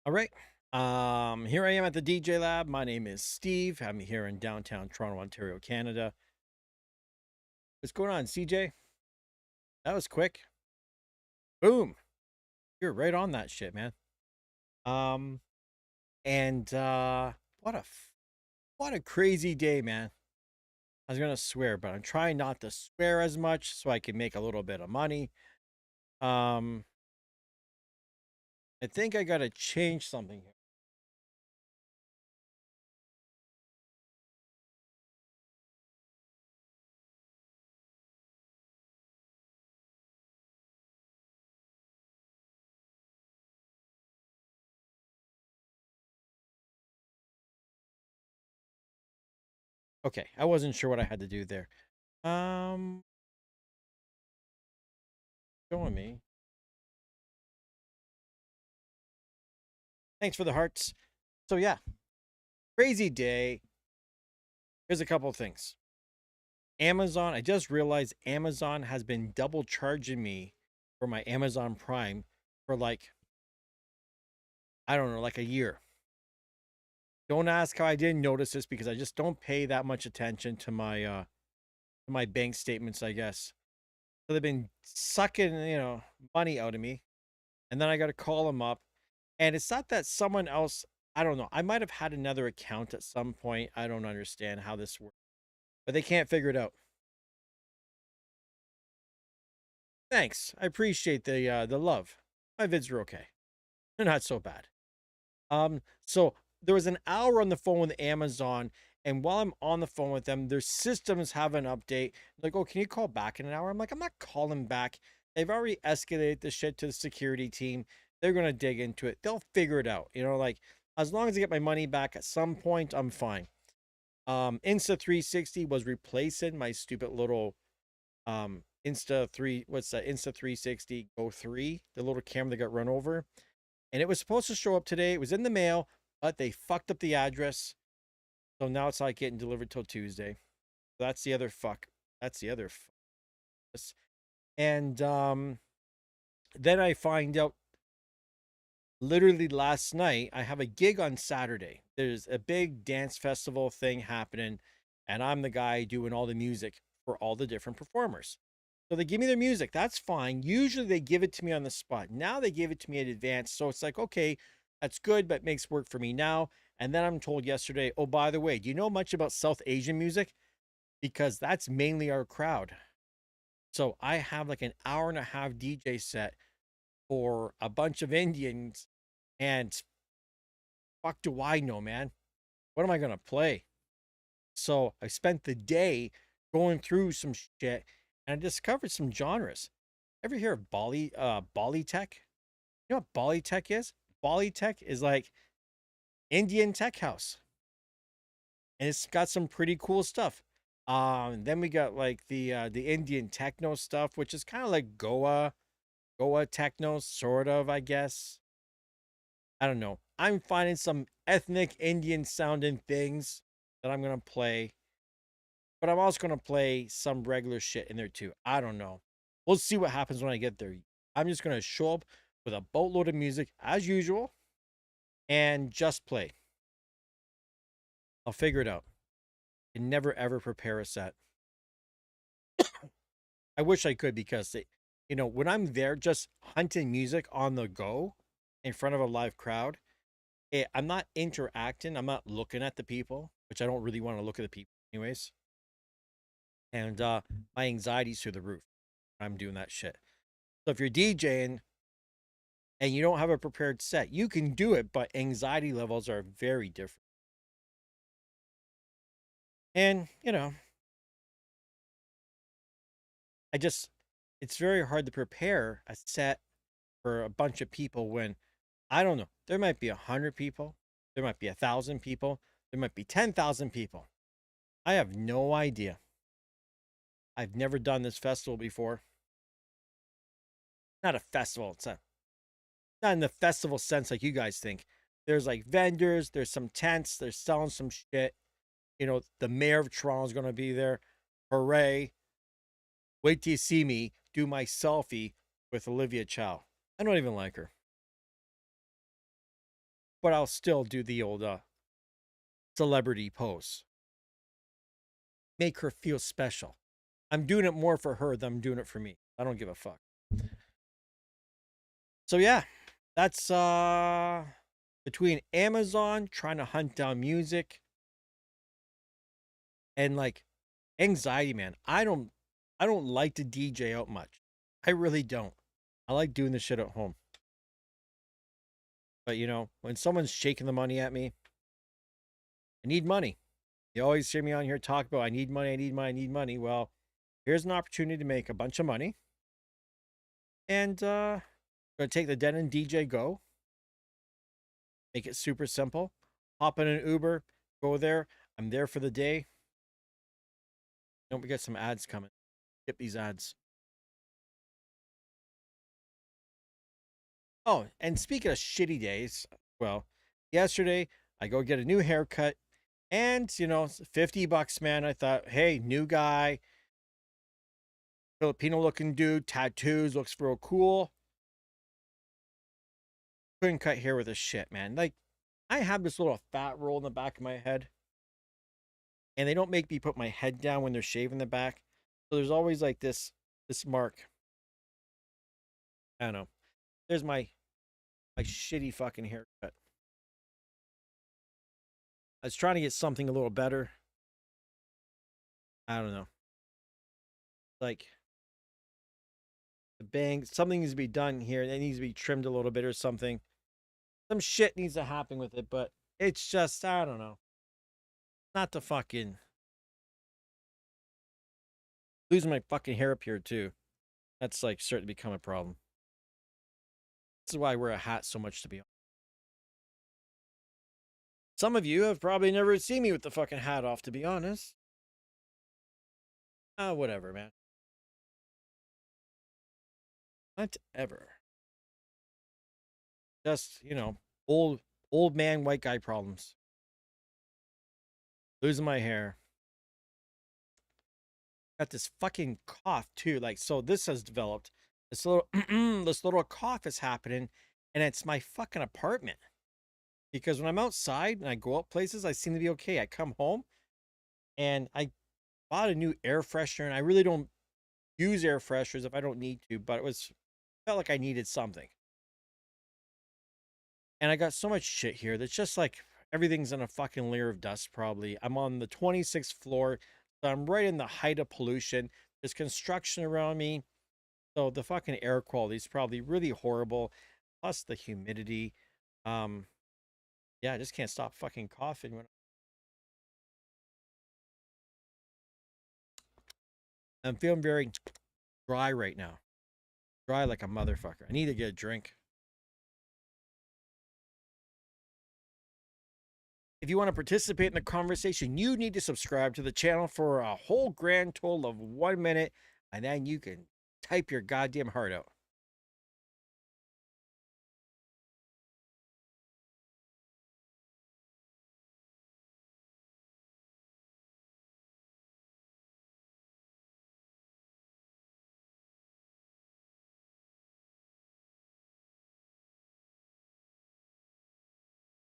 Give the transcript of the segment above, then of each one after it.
All right. Here I am at the TheDjLab. My name is Steve. I'm here in downtown Toronto, Ontario, Canada. What's going on, CJ? That was quick. Boom. You're right on that shit, man. Um, and what a what a crazy day, man. I was gonna swear, but I'm trying not to swear as much so I can make a little bit of money. Um, I think I gotta change something here. Okay, I wasn't sure what I had to do there. Um, showing me. Thanks for the hearts. So yeah, crazy day. Here's a couple of things. Amazon, I just realized Amazon has been double charging me for my Amazon Prime for like, I don't know, like a year. Don't ask how I didn't notice this because I just don't pay that much attention to my bank statements, I guess. So they've been sucking, money out of me. And then I got to call them up. And it's not that someone else, I don't know. I might have had another account at some point. I don't understand how this works, but they can't figure it out. Thanks. I appreciate the love. My vids are okay. They're not so bad. So there was an hour on the phone with Amazon, and while I'm on the phone with them, their systems have an update. Like, oh, can you call back in an hour? I'm like, I'm not calling back. They've already escalated the shit to the security team. They're gonna dig into it. They'll figure it out. Like as long as I get my money back at some point, I'm fine. Insta 360 was replacing my stupid little Insta 360 Go 3, the little camera that got run over. And it was supposed to show up today. It was in the mail, but they fucked up the address. So now it's not getting delivered till Tuesday. That's the other fuck. That's the other fuck. And then I find out literally last night I have a gig on Saturday. There's a big dance festival thing happening, and I'm the guy doing all the music for all the different performers. So they give me their music. That's fine. Usually they give it to me on the spot. Now they gave it to me in advance. So it's like, okay, that's good, but makes work for me now. And then I'm told yesterday, oh, by the way, do you know much about South Asian music? Because that's mainly our crowd. So I have like an hour and a half DJ set for a bunch of Indians. And fuck do I know, man? What am I going to play? So I spent the day going through some shit and I discovered some genres. Ever hear of Bali tech? You know what Bali tech is? Bali tech is like Indian tech house. And it's got some pretty cool stuff. Then we got like the Indian techno stuff, which is kind of like Goa techno, sort of, I guess. I don't know. I'm finding some ethnic Indian sounding things that I'm gonna play, but I'm also gonna play some regular shit in there too. I don't know. We'll see what happens when I get there. I'm just gonna show up with a boatload of music as usual and just play. I'll figure it out. And never ever prepare a set. I wish I could because when I'm there just hunting music on the go in front of a live crowd, I'm not interacting. I'm not looking at the people, which I don't really want to look at the people anyways. And my anxiety's through the roof. I'm doing that shit. So if you're DJing and you don't have a prepared set, you can do it, but anxiety levels are very different. And, I just, it's very hard to prepare a set for a bunch of people when I don't know. There might be 100 people, there might be 1,000 people, there might be 10,000 people. I have no idea. I've never done this festival before. Not a festival. It's not in the festival sense like you guys think. There's like vendors, there's some tents, they're selling some shit. The mayor of Toronto is going to be there. Hooray. Wait till you see me do my selfie with Olivia Chow. I don't even like her. but I'll still do the old celebrity pose. Make her feel special. I'm doing it more for her than I'm doing it for me. I don't give a fuck. So yeah, that's between Amazon trying to hunt down music and like anxiety, man. I don't like to DJ out much. I really don't. I like doing the shit at home. But you know, when someone's shaking the money at me, I need money. You always hear me on here talk about I need money, I need money, I need money. Well, here's an opportunity to make a bunch of money. And gonna take the Denon DJ Go. Make it super simple. Hop in an Uber, go there. I'm there for the day. Don't forget some ads coming. Skip these ads. Oh, and speaking of shitty days, well, yesterday I go get a new haircut and, you know, $50, man. I thought, hey, new guy, Filipino looking dude, tattoos, looks real cool. Couldn't cut hair with a shit, man. Like, I have this little fat roll in the back of my head, and they don't make me put my head down when they're shaving the back. So there's always like this mark. I don't know. There's my shitty fucking haircut. I was trying to get something a little better. I don't know. Like the bang, something needs to be done here. It needs to be trimmed a little bit or something. Some shit needs to happen with it, but it's just, I don't know. Not the fucking losing my fucking hair up here too. That's like starting to become a problem. This is why I wear a hat so much, to be honest. Some of you have probably never seen me with the fucking hat off, to be honest. Whatever, man. Whatever. Just, you know, old man, white guy problems. Losing my hair. Got this fucking cough too. Like, so this has developed. This little this little cough is happening, and it's my fucking apartment. Because when I'm outside and I go out places, I seem to be okay. I come home and I bought a new air freshener, and I really don't use air fresheners if I don't need to, but felt like I needed something. And I got so much shit here that's just like everything's in a fucking layer of dust, probably. I'm on the 26th floor, so I'm right in the height of pollution. There's construction around me. So the fucking air quality is probably really horrible. Plus the humidity. Yeah, I just can't stop fucking coughing when I'm feeling very dry right now. Dry like a motherfucker. I need to get a drink. If you want to participate in the conversation, you need to subscribe to the channel for a whole grand total of 1 minute, and then you can type your goddamn heart out.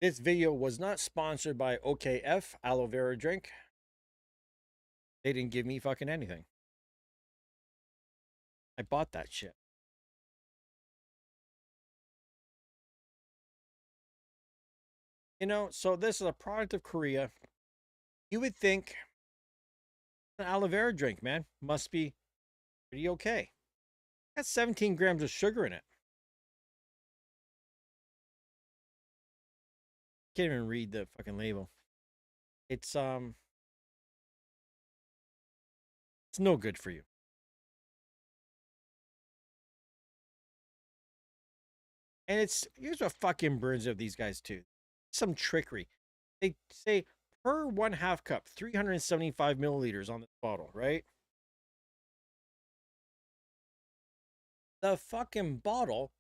This video was not sponsored by OKF Aloe Vera drink. They didn't give me fucking anything. I bought that shit. You know, so this is a product of Korea. You would think an aloe vera drink, man, must be pretty okay. Got 17 grams of sugar in it. Can't even read the fucking label. It's no good for you. And here's what fucking burns of these guys too. Some trickery. They say per 1/2 cup, 375 milliliters on this bottle, right? The fucking bottle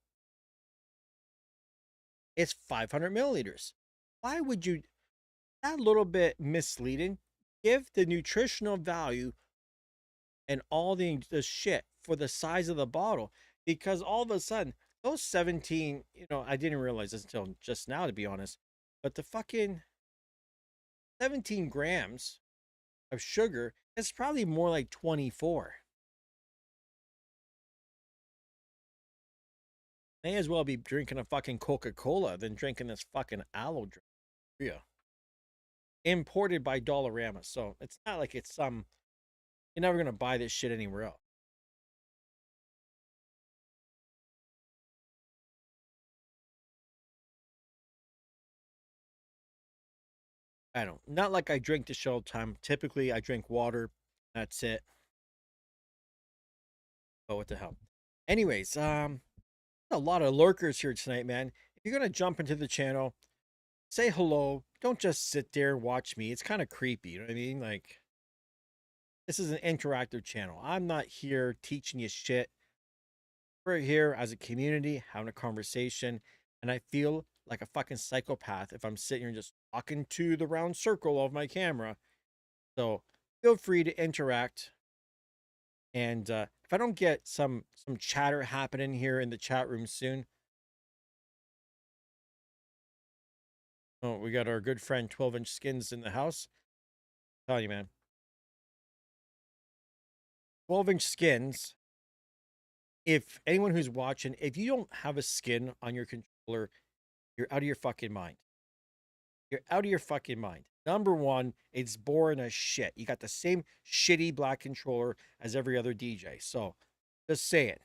is 500 milliliters. Why would you, that little bit misleading, give the nutritional value and all the shit for the size of the bottle? Because all of a sudden, those 17, I didn't realize this until just now, to be honest. But the fucking 17 grams of sugar is probably more like 24. May as well be drinking a fucking Coca-Cola than drinking this fucking aloe drink. Yeah. Imported by Dollarama. So it's not like it's some, you're never going to buy this shit anywhere else. I don't, not like I drink this all the time. Typically, I drink water. That's it. Oh, what the hell? Anyways, a lot of lurkers here tonight, man. If you're gonna jump into the channel, say hello. Don't just sit there and watch me. It's kind of creepy. You know what I mean? Like, this is an interactive channel. I'm not here teaching you shit. We're here as a community having a conversation, and I feel like a fucking psychopath if I'm sitting here and just talking to the round circle of my camera. So feel free to interact. And if I don't get some chatter happening here in the chat room soon, oh, we got our good friend 12-inch Skins in the house. Tell you, man, 12-inch Skins. If anyone who's watching, if you don't have a skin on your controller, you're out of your fucking mind. You're out of your fucking mind. Number one, it's boring as shit. You got the same shitty black controller as every other DJ. So, just saying,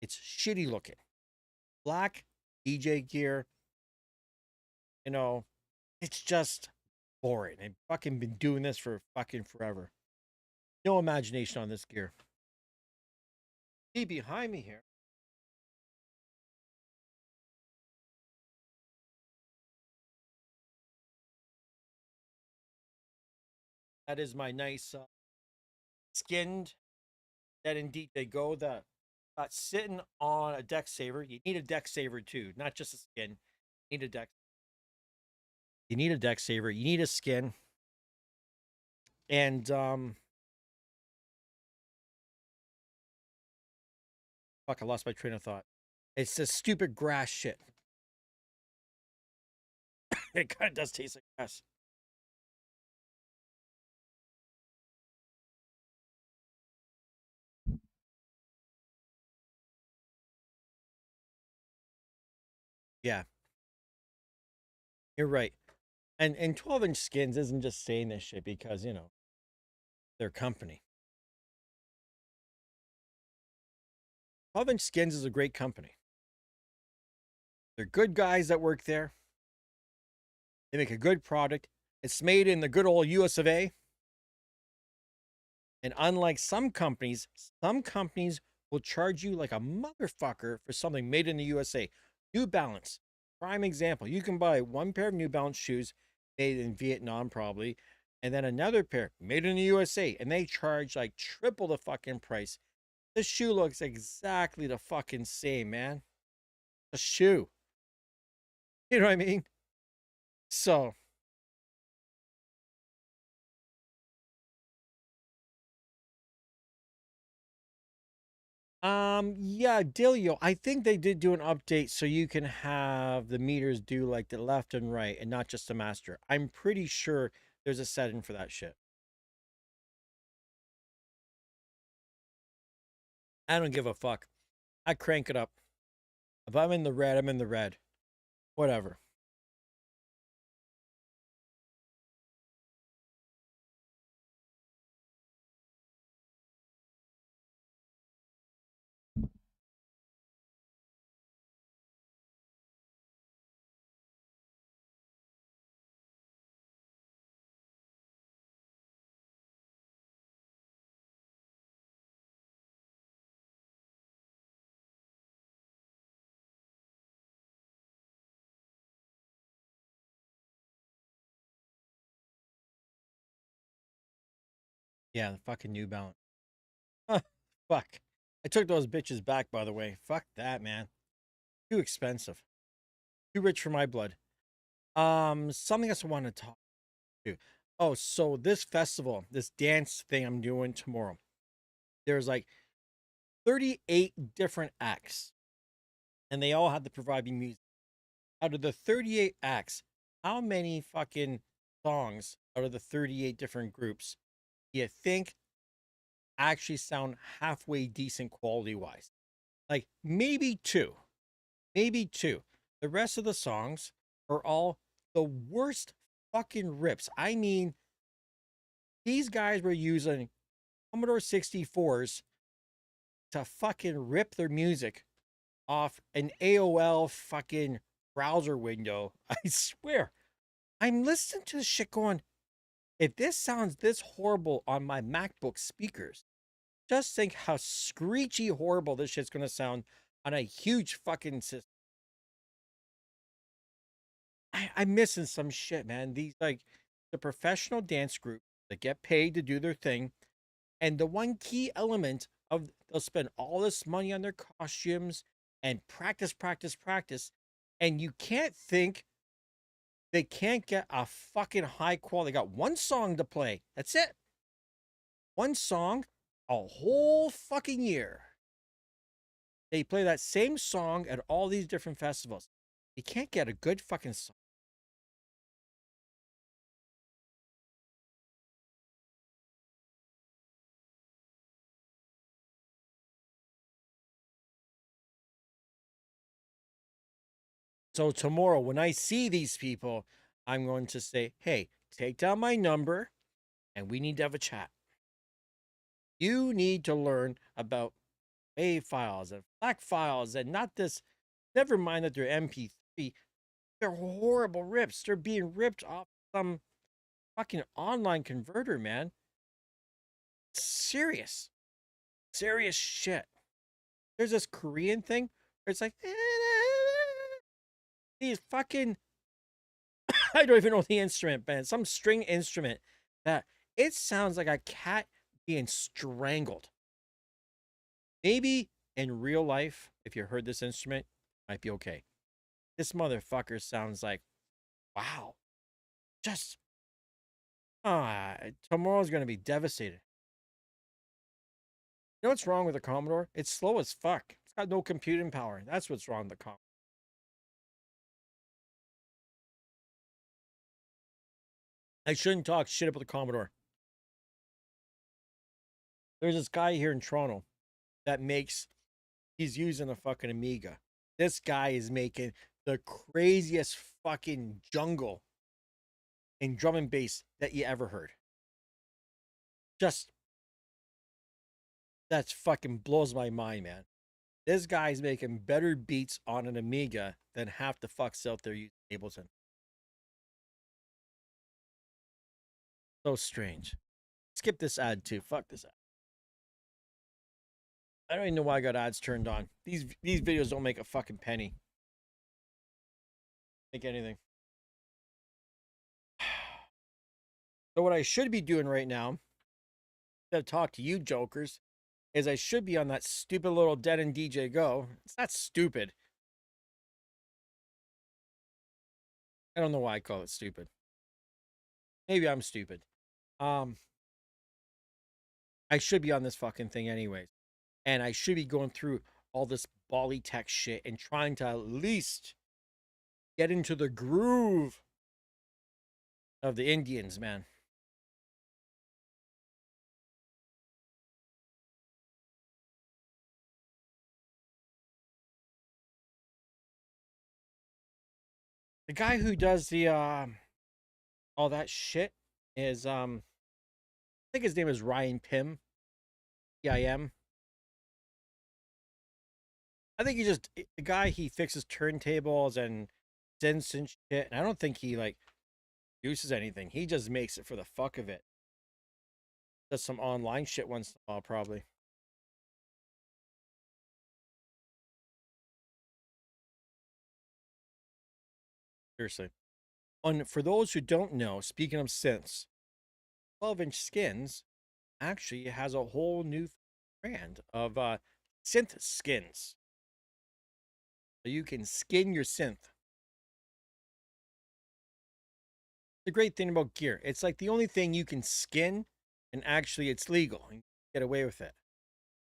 it's shitty looking. Black DJ gear, it's just boring. I've fucking been doing this for fucking forever. No imagination on this gear. See behind me here. That is my nice skinned. That indeed they go. The sitting on a deck saver. You need a deck saver too, not just a skin. You need a deck. You need a deck saver. You need a skin. And fuck, I lost my train of thought. It's this stupid grass shit. It kind of does taste like grass. Yeah, you're right. And 12-inch Skins isn't just saying this shit because their company. 12-inch Skins is a great company. They're good guys that work there. They make a good product. It's made in the good old US of A. And unlike some companies will charge you like a motherfucker for something made in the USA. New Balance, prime example. You can buy one pair of New Balance shoes made in Vietnam, probably, and then another pair made in the USA, and they charge like triple the fucking price. This shoe looks exactly the fucking same, man. A shoe. You know what I mean? So, yeah, Dilio, I think they did do an update so you can have the meters do like the left and right and not just the master. I'm pretty sure there's a setting for that shit. I don't give a fuck. I crank it up. If I'm in the red, I'm in the red. Whatever. Yeah, the fucking New Balance. Fuck. I took those bitches back, by the way. Fuck that, man. Too expensive. Too rich for my blood. Something else I want to talk to. Oh, so this festival, this dance thing I'm doing tomorrow, there's like 38 different acts. and they all had to provide me music. Out of the 38 acts, how many fucking songs out of the 38 different groups do you think actually sound halfway decent quality wise? Like maybe two, maybe two. The rest of the songs are all the worst fucking rips. I mean, these guys were using Commodore 64s to fucking rip their music off an AOL fucking browser window. I swear. I'm listening to this shit going, if this sounds this horrible on my MacBook speakers, just think how screechy horrible this shit's going to sound on a huge fucking system. I'm missing some shit, man. These, like, the professional dance group that get paid to do their thing. And the one key element of, they'll spend all this money on their costumes and practice, practice, practice. And you can't think they can't get a fucking high quality. They got one song to play. That's it. One song a whole fucking year. They play that same song at all these different festivals. You can't get a good fucking song. So tomorrow, when I see these people, I'm going to say, hey, take down my number and we need to have a chat. You need to learn about WAV files and FLAC files and not this. Never mind that they're MP3. They're horrible rips. They're being ripped off some fucking online converter, man. Serious. Serious shit. There's this Korean thing where it's like, these fucking, I don't even know the instrument, man. Some string instrument that it sounds like a cat being strangled. Maybe in real life, if you heard this instrument, it might be okay. This motherfucker sounds like, wow. Just, tomorrow's going to be devastated. You know what's wrong with the Commodore? It's slow as fuck. It's got no computing power. That's what's wrong with the Commodore. I shouldn't talk shit about the Commodore. There's this guy here in Toronto that makes, he's using a fucking Amiga. This guy is making the craziest fucking jungle in drum and bass that you ever heard. Just, that's fucking blows my mind, man. This guy's making better beats on an Amiga than half the fucks out there using Ableton. So strange. Skip this ad too. Fuck this ad. I don't even know why I got ads turned on. These videos don't make a fucking penny. Make anything. So what I should be doing right now, to talk to you jokers, is I should be on that stupid little Dead and DJ Go. It's not stupid. I don't know why I call it stupid. Maybe I'm stupid. I should be on this fucking thing anyways. And I should be going through all this Bali tech shit and trying to at least get into the groove of the Indians, man. The guy who does the all that shit is I think his name is Ryan Pim. Pim. I think he just the guy, he fixes turntables and synths and shit. And I don't think he like produces anything. He just makes it for the fuck of it. Does some online shit once in a while, probably. Seriously. And for those who don't know, speaking of synths, 12-inch skins actually has a whole new brand of synth skins. So you can skin your synth. The great thing about gear, it's like the only thing you can skin and actually it's legal and get away with it.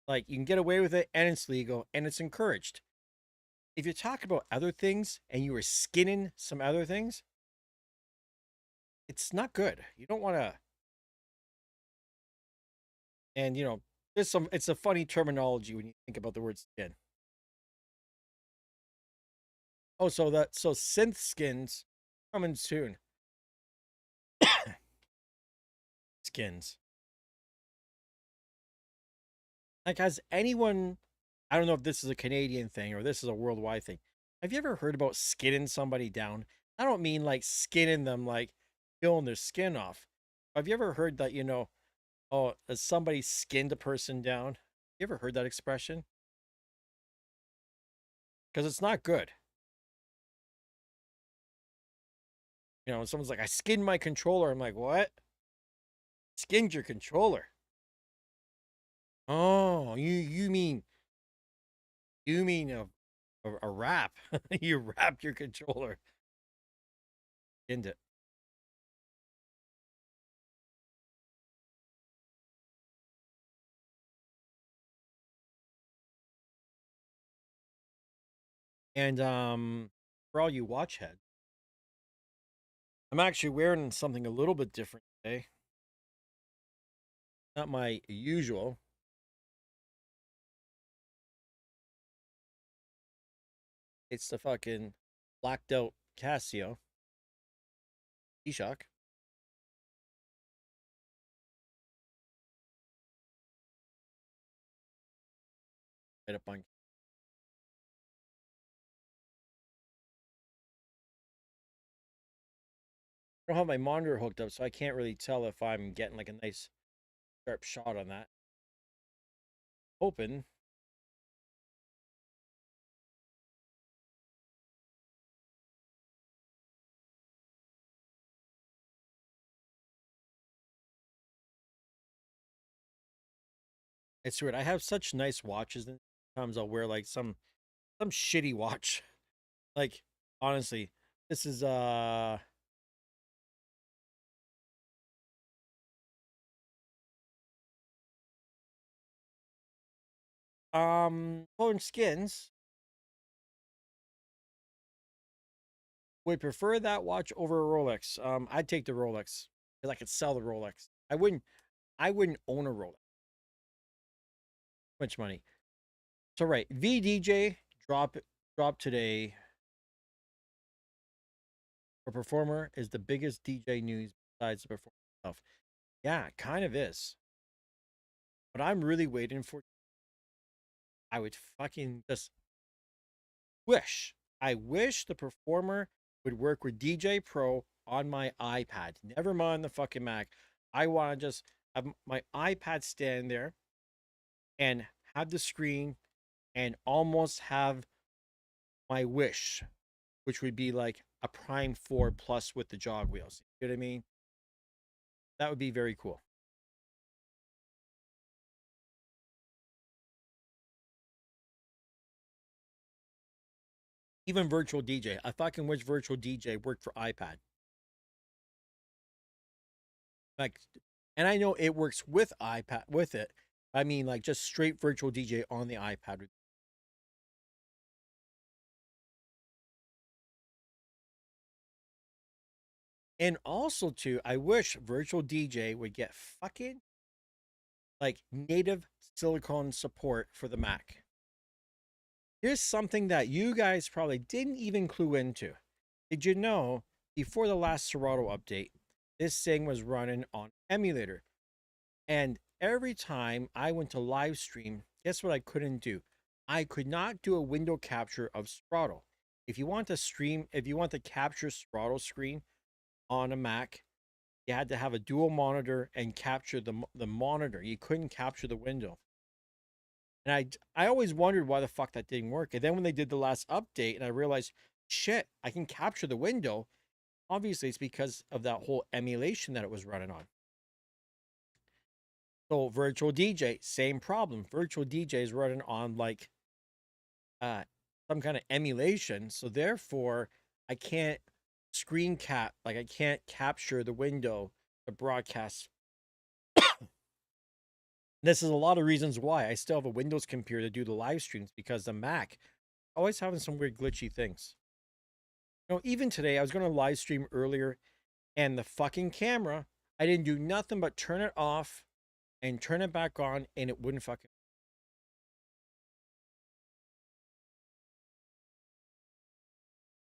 Like you can get away with it and it's legal and it's encouraged. if you talk about other things and you were skinning some other things, it's not good. You don't want to. And there's some. It's a funny terminology when you think about the word skin. Oh, so synth skins coming soon. Skins. Like, has anyone? I don't know if this is a Canadian thing or this is a worldwide thing. Have you ever heard about skinning somebody down? I don't mean like skinning them, like peeling their skin off. Have you ever heard that? Oh, has somebody skinned a person down? You ever heard that expression? Because it's not good. When someone's like, I skinned my controller, I'm like, what? Skinned your controller? Oh, you mean a wrap? You wrapped your controller, skinned it. And for all you watch heads, I'm actually wearing something a little bit different today. Not my usual. It's the fucking blacked out Casio G-Shock. Right up on. I don't have my monitor hooked up, so I can't really tell if I'm getting like a nice sharp shot on that. Open. It's weird. I have such nice watches, and sometimes I'll wear like some shitty watch. Like, honestly, this is Clone Skins would prefer that watch over a Rolex. I'd take the Rolex because I could sell the Rolex. I wouldn't own a Rolex. Much money. So right, VDJ drop today. A performer is the biggest DJ news besides the performance stuff. Yeah, it kind of is. But I'm really waiting for. I would fucking just wish. I wish the performer would work with DJ Pro on my iPad. Never mind the fucking Mac. I want to just have my iPad stand there and have the screen and almost have my wish, which would be like a Prime 4 Plus with the jog wheels. You know what I mean? That would be very cool. Even virtual DJ. I fucking wish virtual DJ worked for iPad. Like, and I know it works with iPad with it. I mean, like just straight virtual DJ on the iPad. And also, too, I wish virtual DJ would get fucking like native silicone support for the Mac. Here's something that you guys probably didn't even clue into. Did you know before the last Serato update, this thing was running on emulator? And every time I went to live stream, guess what I couldn't do? I could not do a window capture of Serato. If you want to stream, if you want to capture Serato screen on a Mac, you had to have a dual monitor and capture the monitor. You couldn't capture the window. And I always wondered why the fuck that didn't work. And then when they did the last update and I realized, shit, I can capture the window. Obviously, it's because of that whole emulation that it was running on. So virtual DJ, same problem. Virtual DJ is running on like uh some kind of emulation. So therefore, I can't screen cap, like I can't capture the window to broadcast. This is a lot of reasons why I still have a Windows computer to do the live streams because the Mac always having some weird glitchy things. Even today, I was going to live stream earlier, and the fucking camera, I didn't do nothing but turn it off and turn it back on, and it wouldn't fucking.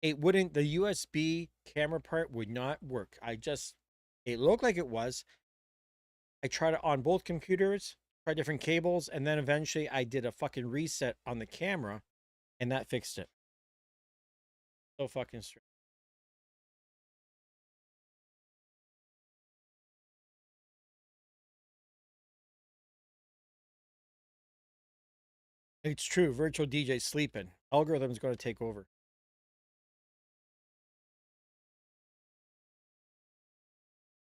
It wouldn't. The USB camera part would not work. It looked like it was. I tried it on both computers, tried different cables, and then eventually I did a fucking reset on the camera, and that fixed it. So fucking strange. It's true. Virtual DJ sleeping. Algorithm's going to take over.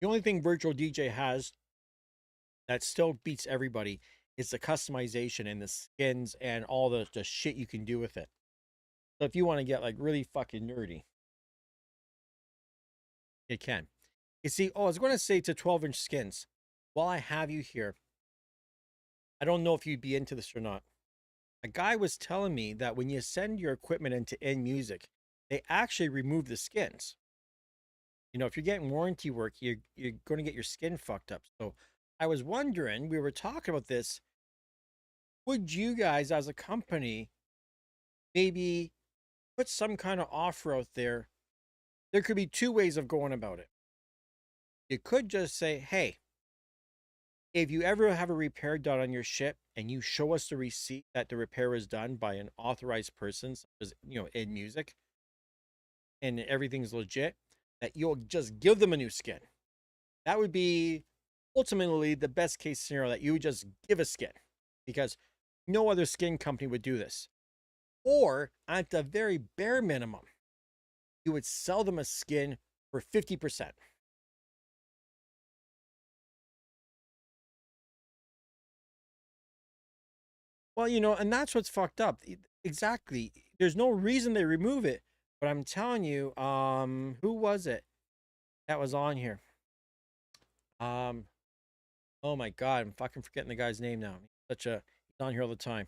The only thing virtual DJ has that still beats everybody is the customization and the skins and all the shit you can do with it. So if you want to get like really fucking nerdy, you can. You see, I was going to say to 12-inch skins, while I have you here, I don't know if you'd be into this or not. A guy was telling me that when you send your equipment into end music, they actually remove the skins. If you're getting warranty work, you're going to get your skin fucked up. So I was wondering, we were talking about this. Would you guys, as a company, maybe put some kind of offer out there? There could be two ways of going about it. You could just say, hey, if you ever have a repair done on your ship and you show us the receipt that the repair was done by an authorized person, such as, in music, and everything's legit, that you'll just give them a new skin. That would be ultimately the best case scenario, that you would just give a skin, because no other skin company would do this. Or at the very bare minimum, you would sell them a skin for 50%. Well, and that's what's fucked up. Exactly. There's no reason they remove it, but I'm telling you, who was it that was on here? Um, oh my God, I'm fucking forgetting the guy's name now. He's on here all the time.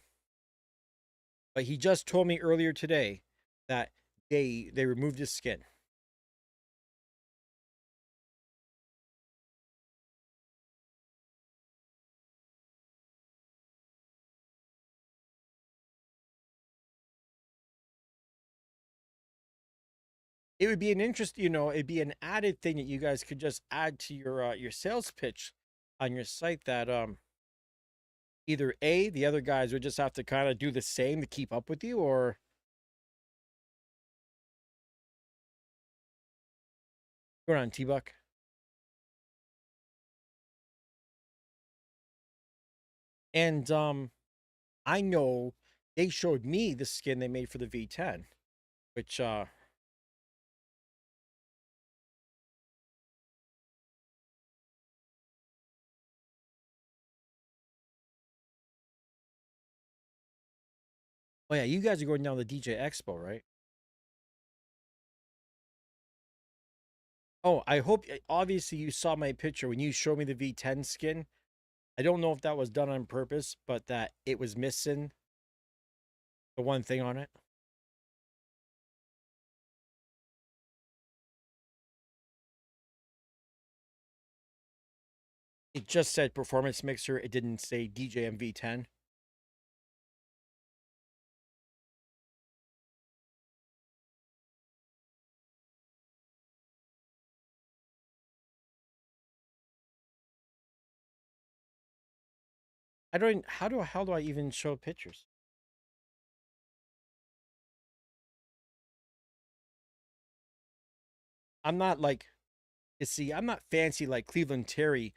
But he just told me earlier today that they removed his skin. It would be an interest, it'd be an added thing that you guys could just add to your sales pitch on your site, that either the other guys would just have to kind of do the same to keep up with you, or go on T-Buck. And I know they showed me the skin they made for the V10, which oh yeah, you guys are going down the DJ Expo, right? Oh, I hope, obviously you saw my picture when you showed me the V10 skin. I don't know if that was done on purpose, but that it was missing the one thing on it. It just said performance mixer. It didn't say DJ and V10. I don't. How do I even show pictures? I'm not like, you see, I'm not fancy like Cleveland Terry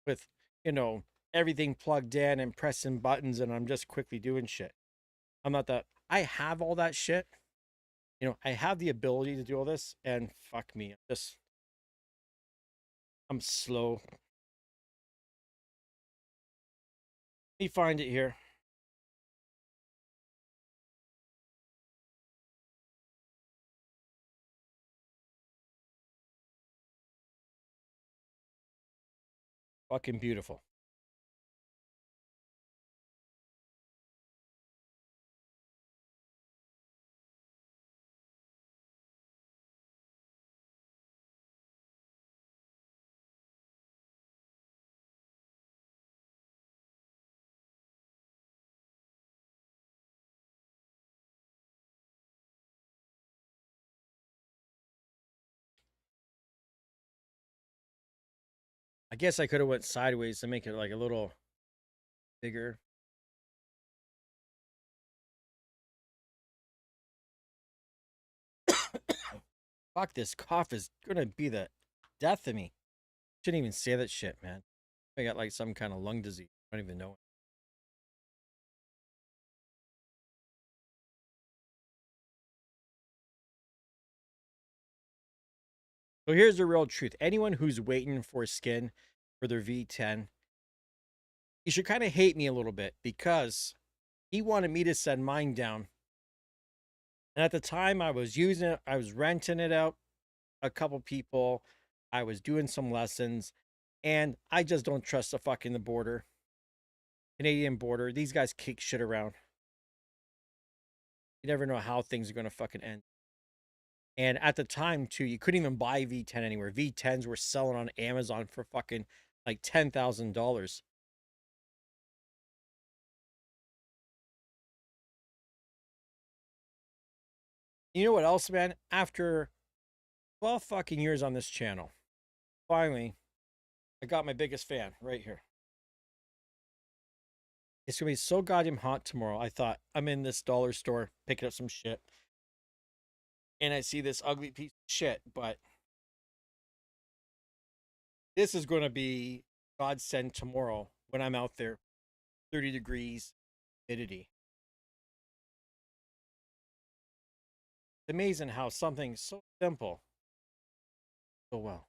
with, you know, everything plugged in and pressing buttons, and I'm just quickly doing shit. I'm not that. I have all that shit. I have the ability to do all this, and fuck me, I'm slow. Let me find it here. Fucking beautiful. I guess I could have went sideways to make it like a little bigger. Fuck, this cough is gonna be the death of me. Shouldn't even say that shit, man. I got like some kind of lung disease. I don't even know it. So here's the real truth. Anyone who's waiting for skin for their V10, you should kind of hate me a little bit because he wanted me to send mine down. And at the time I was using it, I was renting it out a couple people. I was doing some lessons, and I just don't trust the fucking the border, Canadian border. These guys kick shit around. You never know how things are going to fucking end. And at the time, too, you couldn't even buy V10 anywhere. V10s were selling on Amazon for fucking like $10,000. You know what else, man? After 12 fucking years on this channel, finally, I got my biggest fan right here. It's gonna be so goddamn hot tomorrow. I thought I'm in this dollar store picking up some shit, and I see this ugly piece of shit, but this is going to be godsend tomorrow when I'm out there, 30 degrees, humidity. It's amazing how something so simple, so well.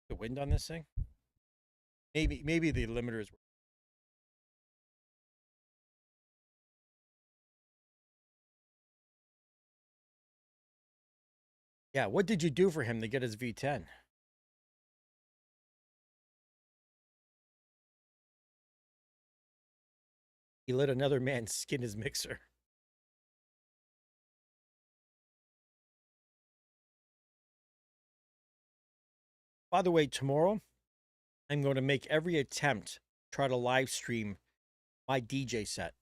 The wind on this thing? Maybe the limiters. Yeah, what did you do for him to get his V10? He let another man skin his mixer. By the way, tomorrow I'm going to make every attempt to try to live stream my DJ set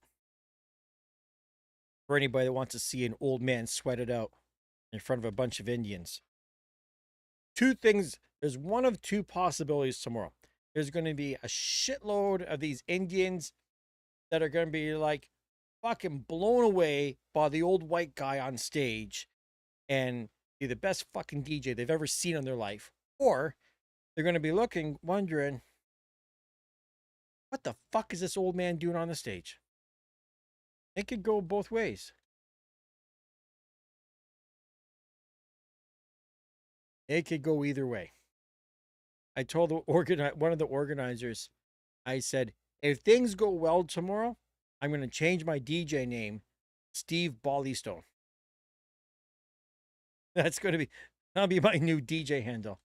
for anybody that wants to see an old man sweat it out in front of a bunch of Indians. Two things. There's one of two possibilities tomorrow. There's going to be a shitload of these Indians that are going to be like fucking blown away by the old white guy on stage and be the best fucking DJ they've ever seen in their life. Or they're going to be looking, wondering, what the fuck is this old man doing on the stage? It could go both ways. It could go either way. I told one of the organizers, I said, if things go well tomorrow, I'm going to change my DJ name, Steve Ballystone. That'll be my new DJ handle.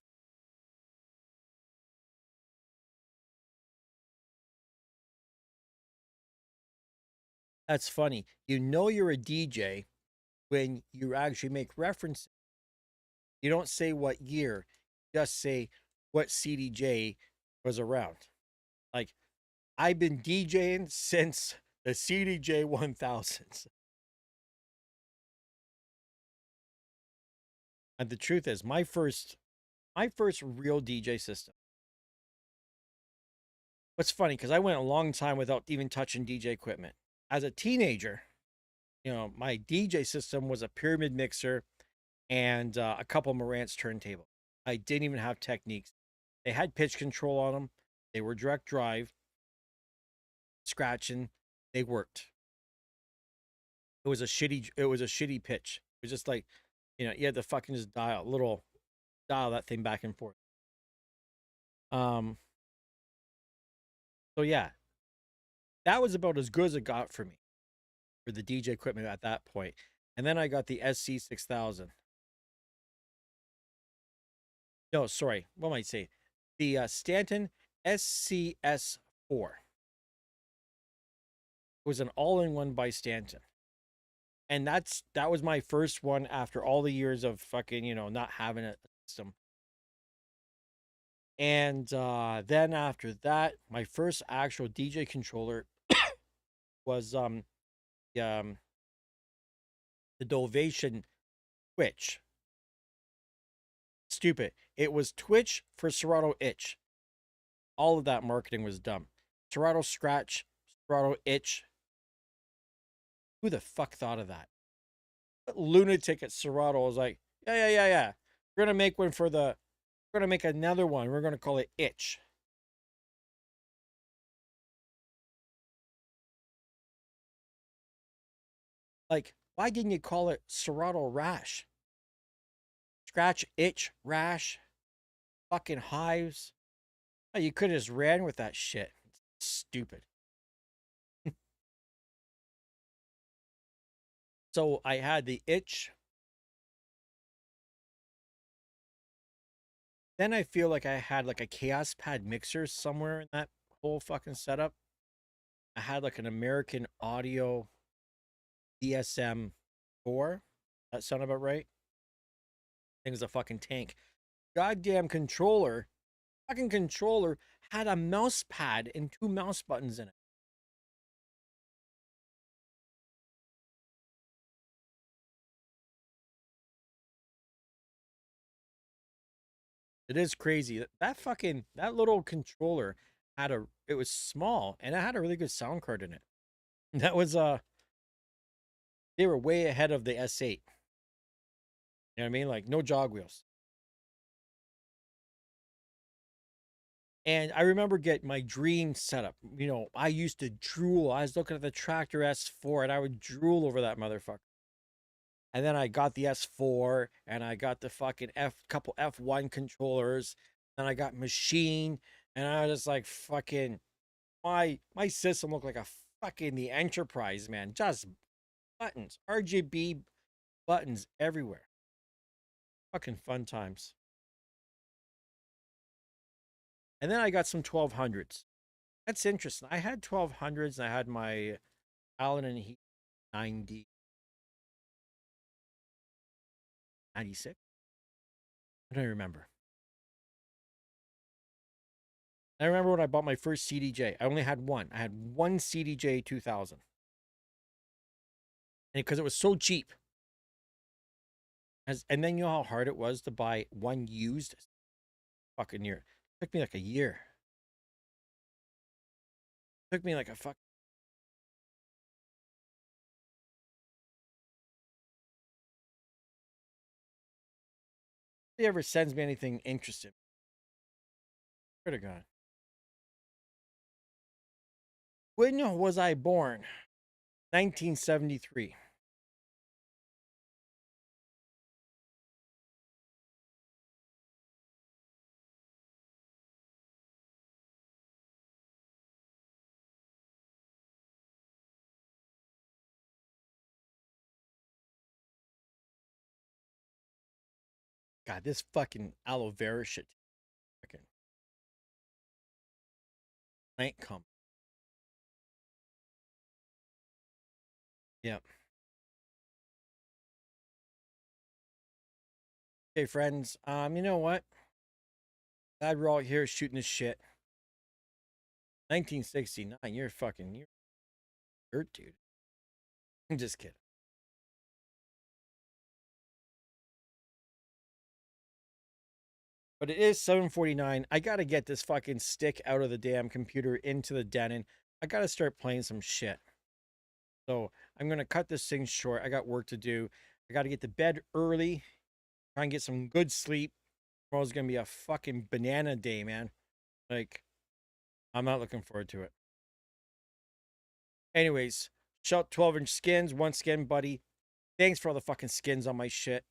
That's funny. You know you're a DJ when you actually make reference. You don't say what year, just say what CDJ was around. Like, I've been DJing since the CDJ 1000s. And the truth is, my first real DJ system. What's funny, because I went a long time without even touching DJ equipment. As a teenager, my DJ system was a pyramid mixer and a couple Marantz turntable. I didn't even have techniques. They had pitch control on them. They were direct drive, scratching. They worked. It was a shitty pitch. It was just like, you had to fucking just dial that thing back and forth. Um, so yeah, that was about as good as it got for me for the DJ equipment at that point. And then I got the SC6000. No, sorry, what am I saying? The Stanton SCS4. It was an all-in-one by Stanton. And that was my first one after all the years of fucking, not having a system. And then after that, my first actual DJ controller was the, um, the Dovation Twitch. Stupid. It was Twitch for Serato Itch. All of that marketing was dumb. Serato Scratch, Serato Itch. Who the fuck thought of that? Lunatic at Serato was like, yeah. We're gonna make one for the. We're gonna make another one. We're gonna call it Itch. Like, why didn't you call it Serato Rash? Scratch, Itch, Rash, fucking hives. Oh, you could have just ran with that shit. Stupid. So I had the Itch. Then I feel like I had like a Chaos Pad mixer somewhere in that whole fucking setup. I had like an American Audio DSM 4. That sound about right? Thing was a fucking tank. Goddamn controller. Fucking controller had a mouse pad and 2 mouse buttons in it. It is crazy. That fucking that little controller had a it was small and it had a really good sound card in it. That was they were way ahead of the S8. You know what I mean? Like no jog wheels. And I remember getting my dream setup. You know, I used to drool. I was looking at the Tractor S4 and I would drool over that motherfucker. And then I got the S4 and I got the fucking couple F1 controllers. And I got Machine. And I was just like fucking my system looked like a fucking the Enterprise, man. Just buttons. RGB buttons everywhere. Fucking fun times. And then I got some 1200s. That's interesting. I had 1200s and I had my Allen and Heath 90 96. I don't remember. I remember when I bought my first CDJ. I only had one. I had one CDJ 2000. And because it was so cheap. And then you know how hard it was to buy one used? Fucking year. It took me like a year. It took me like a fuck. If he ever sends me anything interesting. Where to God? When was I born? 1973. God, this fucking aloe vera shit. Fucking plant come. Yeah. Okay, friends. You know what? Glad we're all here shooting this shit. 1969. You're hurt, dude. I'm just kidding. But it is 7:49. I gotta get this fucking stick out of the damn computer into the den, and I gotta start playing some shit. So I'm gonna cut this thing short. I got work to do. I gotta get to bed early. Try and get some good sleep. Tomorrow's gonna be a fucking banana day, man. Like, I'm not looking forward to it. Anyways, shot 12-inch skins, one skin, buddy. Thanks for all the fucking skins on my shit.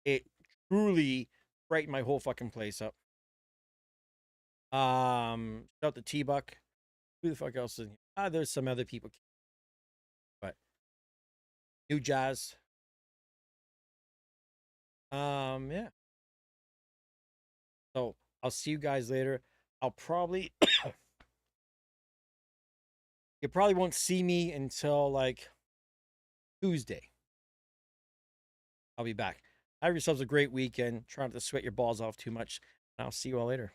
It truly brightened my whole fucking place up. Shout the T-Buck. Who the fuck else is in here? There's some other people. But New Jazz. Yeah. So I'll see you guys later. I'll probably you probably won't see me until like Tuesday. I'll be back. Have yourselves a great weekend. Try not to sweat your balls off too much. And I'll see you all later.